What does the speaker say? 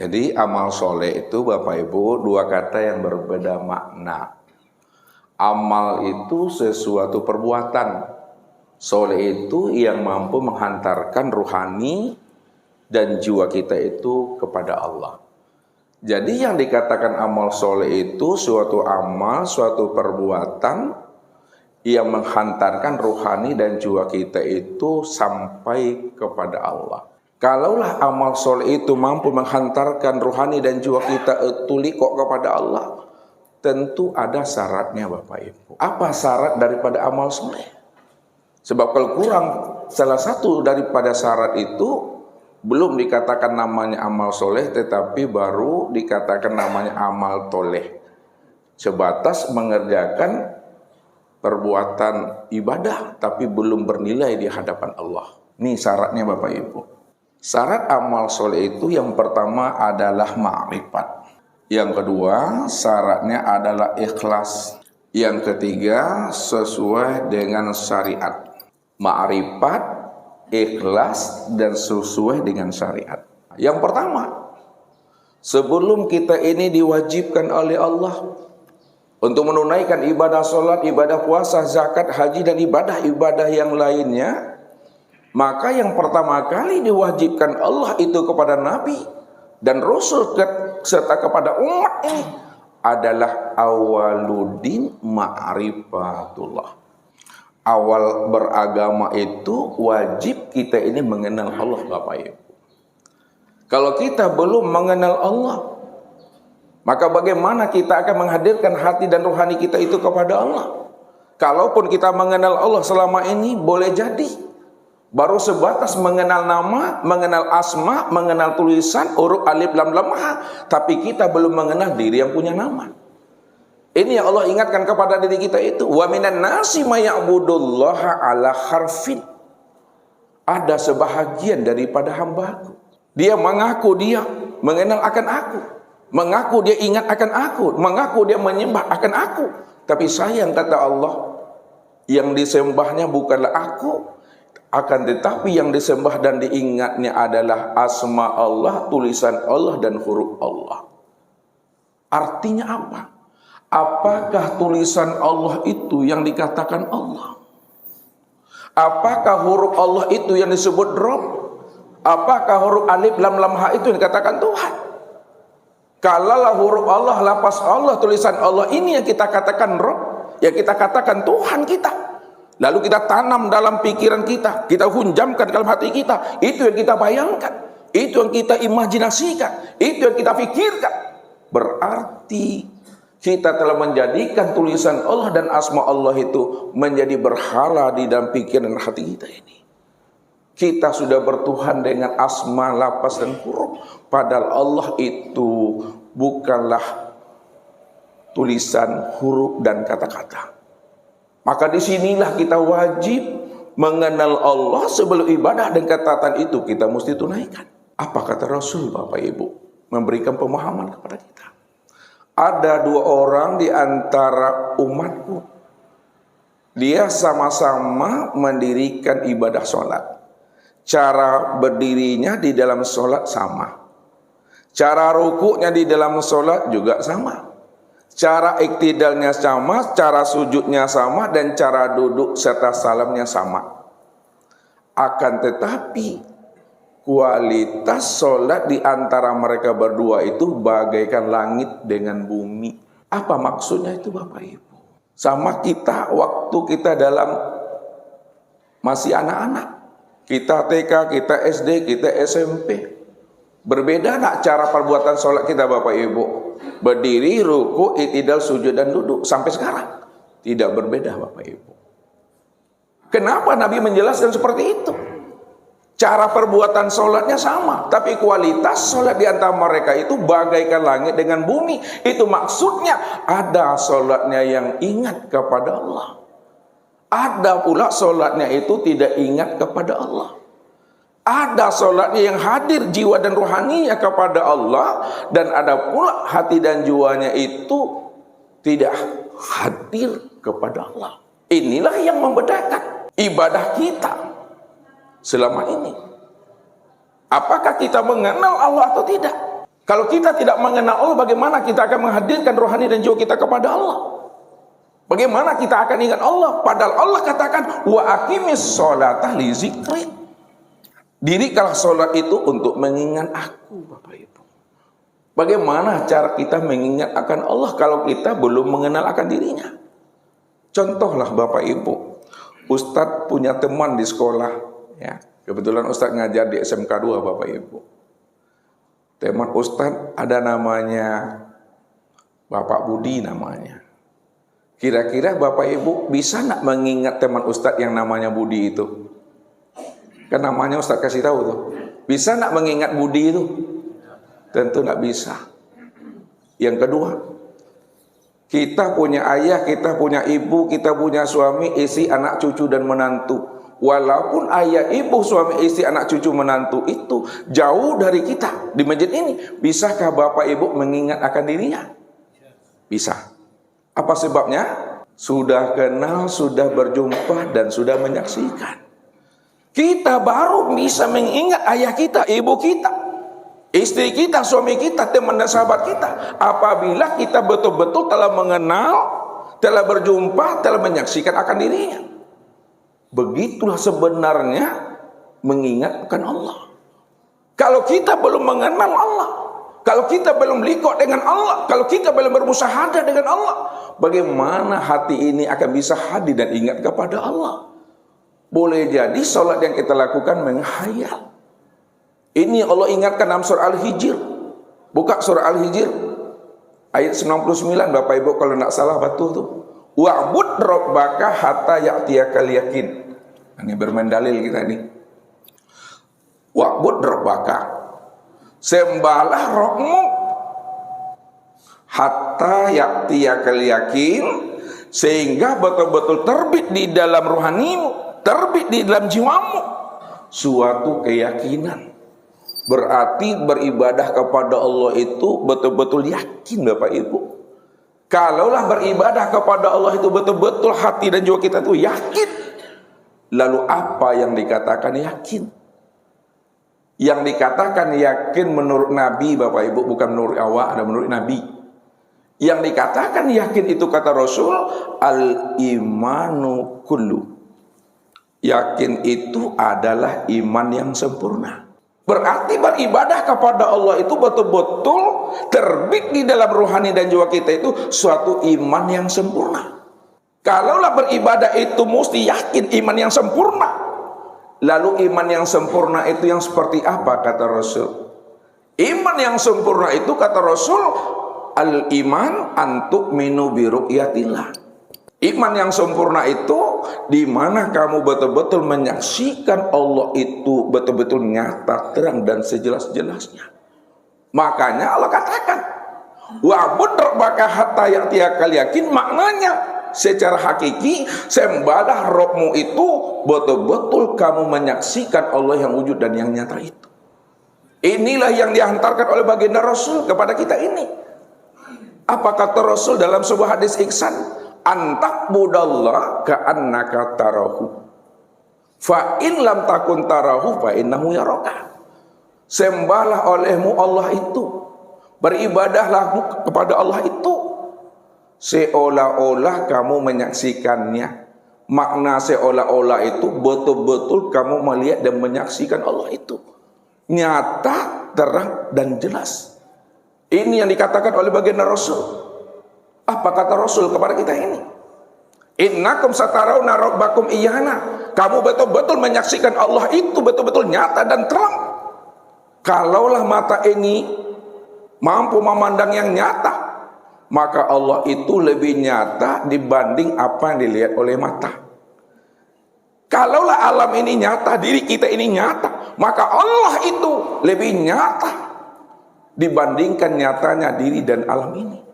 Jadi amal soleh itu Bapak Ibu dua kata yang berbeda makna. Amal itu sesuatu perbuatan. Soleh itu yang mampu menghantarkan ruhani dan jiwa kita itu kepada Allah. Jadi yang dikatakan amal soleh itu suatu amal, suatu perbuatan yang menghantarkan ruhani dan jiwa kita itu sampai kepada Allah. Kalaulah amal soleh itu mampu menghantarkan ruhani dan jiwa kita tuliko kepada Allah, tentu ada syaratnya Bapak Ibu. Apa syarat daripada amal soleh? Sebab kalau kurang salah satu daripada syarat itu, belum dikatakan namanya amal soleh, tetapi baru dikatakan namanya amal toleh. Sebatas mengerjakan perbuatan ibadah, tapi belum bernilai di hadapan Allah. Ini syaratnya Bapak Ibu. Syarat amal soleh itu yang pertama adalah ma'rifat. Yang kedua syaratnya adalah ikhlas. Yang ketiga sesuai dengan syariat. Ma'rifat, ikhlas, dan sesuai dengan syariat. Yang pertama, sebelum kita ini diwajibkan oleh Allah untuk menunaikan ibadah sholat, ibadah puasa, zakat, haji, dan ibadah-ibadah yang lainnya, maka yang pertama kali diwajibkan Allah itu kepada Nabi dan Rasul serta kepada umat ini adalah awaludin ma'rifatullah. Awal beragama itu wajib kita ini mengenal Allah Bapak Ibu. Kalau kita belum mengenal Allah, maka bagaimana kita akan menghadirkan hati dan rohani kita itu kepada Allah? Kalaupun kita mengenal Allah selama ini, boleh jadi baru sebatas mengenal nama, mengenal asma, mengenal tulisan, huruf alif lam lam ha, tapi kita belum mengenal diri yang punya nama. Ini yang Allah ingatkan kepada diri kita itu, wa minan nasi may ya'budullaha ala harfin. Ada sebahagian daripada hambaku, dia mengaku dia mengenal akan aku, mengaku dia ingat akan aku, mengaku dia menyembah akan aku, tapi sayang kata Allah, yang disembahnya bukanlah aku, akan tetapi yang disembah dan diingatnya adalah asma Allah, tulisan Allah, dan huruf Allah. Artinya apa? Apakah tulisan Allah itu yang dikatakan Allah? Apakah huruf Allah itu yang disebut Rabb? Apakah huruf alif lam lam ha itu yang dikatakan Tuhan? Kalaulah huruf Allah, lafaz Allah, tulisan Allah ini yang kita katakan Rabb, yang kita katakan Tuhan kita, lalu kita tanam dalam pikiran kita, kita hunjamkan dalam hati kita, itu yang kita bayangkan, itu yang kita imajinasikan, itu yang kita pikirkan, berarti kita telah menjadikan tulisan Allah dan asma Allah itu menjadi berhala di dalam pikiran dan hati kita ini. Kita sudah bertuhan dengan asma, lafaz, dan huruf, padahal Allah itu bukanlah tulisan, huruf, dan kata-kata. Maka disinilah kita wajib mengenal Allah sebelum ibadah dan ketaatan itu kita mesti tunaikan. Apa kata Rasul Bapak Ibu? Memberikan pemahaman kepada kita. Ada dua orang di antara umatku, dia sama-sama mendirikan ibadah sholat. Cara berdirinya di dalam sholat sama, cara rukuknya di dalam sholat juga sama, cara iktidalnya sama, cara sujudnya sama, dan cara duduk serta salamnya sama. Akan tetapi kualitas sholat di antara mereka berdua itu bagaikan langit dengan bumi. Apa maksudnya itu Bapak Ibu? Sama kita waktu kita dalam masih anak-anak. Kita TK, kita SD, kita SMP. Berbeda nak cara perbuatan sholat kita Bapak Ibu? Berdiri, ruku, iktidal, sujud, dan duduk. Sampai sekarang tidak berbeda Bapak Ibu. Kenapa Nabi menjelaskan seperti itu? Cara perbuatan sholatnya sama, tapi kualitas sholat di antara mereka itu bagaikan langit dengan bumi. Itu maksudnya ada sholatnya yang ingat kepada Allah, ada pula sholatnya itu tidak ingat kepada Allah. Ada sholatnya yang hadir jiwa dan rohaninya kepada Allah, dan ada pula hati dan jiwanya itu tidak hadir kepada Allah. Inilah yang membedakan ibadah kita selama ini. Apakah kita mengenal Allah atau tidak? Kalau kita tidak mengenal Allah, bagaimana kita akan menghadirkan rohani dan jiwa kita kepada Allah? Bagaimana kita akan ingat Allah? Padahal Allah katakan, wa aqimis sholata li zikri. Dirikanlah sholat itu untuk mengingat aku, Bapak Ibu. Bagaimana cara kita mengingat akan Allah kalau kita belum mengenal akan dirinya? Contohlah Bapak Ibu, Ustadz punya teman di sekolah, ya. Kebetulan Ustadz ngajar di SMK 2, Bapak Ibu. Teman Ustadz ada namanya Bapak Budi namanya. Kira-kira Bapak Ibu bisa nak mengingat teman Ustadz yang namanya Budi itu? Kan namanya Ustadz kasih tahu tuh. Bisa nak mengingat Budi itu? Tentu nak bisa. Yang kedua, kita punya ayah, kita punya ibu, kita punya suami, istri, anak, cucu, dan menantu. Walaupun ayah, ibu, suami, istri, anak, cucu, menantu itu jauh dari kita di masjid ini, bisakah Bapak Ibu mengingat akan dirinya? Bisa. Apa sebabnya? Sudah kenal, sudah berjumpa, dan sudah menyaksikan. Kita baru bisa mengingat ayah kita, ibu kita, istri kita, suami kita, teman dan sahabat kita, apabila kita betul-betul telah mengenal, telah berjumpa, telah menyaksikan akan dirinya. Begitulah sebenarnya mengingatkan Allah. Kalau kita belum mengenal Allah, kalau kita belum liqo dengan Allah, kalau kita belum bermusyahadah dengan Allah, bagaimana hati ini akan bisa hadir dan ingat kepada Allah? Boleh jadi sholat yang kita lakukan menghayal. Ini Allah ingatkan dalam surah Al-Hijr. Buka surah Al-Hijr ayat 99, Bapak Ibu kalau tidak salah betul tuh. Wa'bud rabbaka hatta ya'tiyakal yakin. Ini bermain dalil kita ini. Wa'bud rabbaka, sembahlah Rabbmu hatta ya'tiyakal yakin, sehingga betul-betul terbit di dalam rohanimu, terbit di dalam jiwamu suatu keyakinan. Berarti beribadah kepada Allah itu betul-betul yakin, Bapak Ibu. Kalaulah beribadah kepada Allah itu betul-betul hati dan jiwa kita itu yakin, lalu apa yang dikatakan yakin? Yang dikatakan yakin menurut Nabi, Bapak Ibu, bukan menurut awak, ada menurut Nabi. Yang dikatakan yakin itu kata Rasul, al-imanu kullu. Yakin itu adalah iman yang sempurna. Berarti beribadah kepada Allah itu betul-betul terbit di dalam rohani dan jiwa kita itu suatu iman yang sempurna. Kalaulah beribadah itu mesti yakin iman yang sempurna. Lalu iman yang sempurna itu yang seperti apa kata Rasul? Iman yang sempurna itu kata Rasul, al-iman antuk minu biru'yatillah. Iman yang sempurna itu di mana kamu betul-betul menyaksikan Allah itu betul-betul nyata, terang dan sejelas-jelasnya. Makanya Allah katakan, wa'bud rabbaka hatta ya'tiyakal yakin, maknanya secara hakiki sembahlah Rabbmu itu betul-betul kamu menyaksikan Allah yang wujud dan yang nyata itu. Inilah yang dihantarkan oleh baginda Rasul kepada kita ini. Apa kata Rasul dalam sebuah hadis ihsan? Antak budallah ka'annaka tarahu, fa in lam takun tarahu fa innahu yaraka. Sembahlah olehmu Allah itu, beribadahlah kepada Allah itu seolah-olah kamu menyaksikannya. Makna seolah-olah itu betul-betul kamu melihat dan menyaksikan Allah itu nyata, terang dan jelas. Ini yang dikatakan oleh baginda Rasul. Apa kata Rasul kepada kita ini? Innakum satarawna rabbakum iyana. Kamu betul-betul menyaksikan Allah itu betul-betul nyata dan terang. Kalaulah mata ini mampu memandang yang nyata, maka Allah itu lebih nyata dibanding apa yang dilihat oleh mata. Kalaulah alam ini nyata, diri kita ini nyata, maka Allah itu lebih nyata dibandingkan nyatanya diri dan alam ini.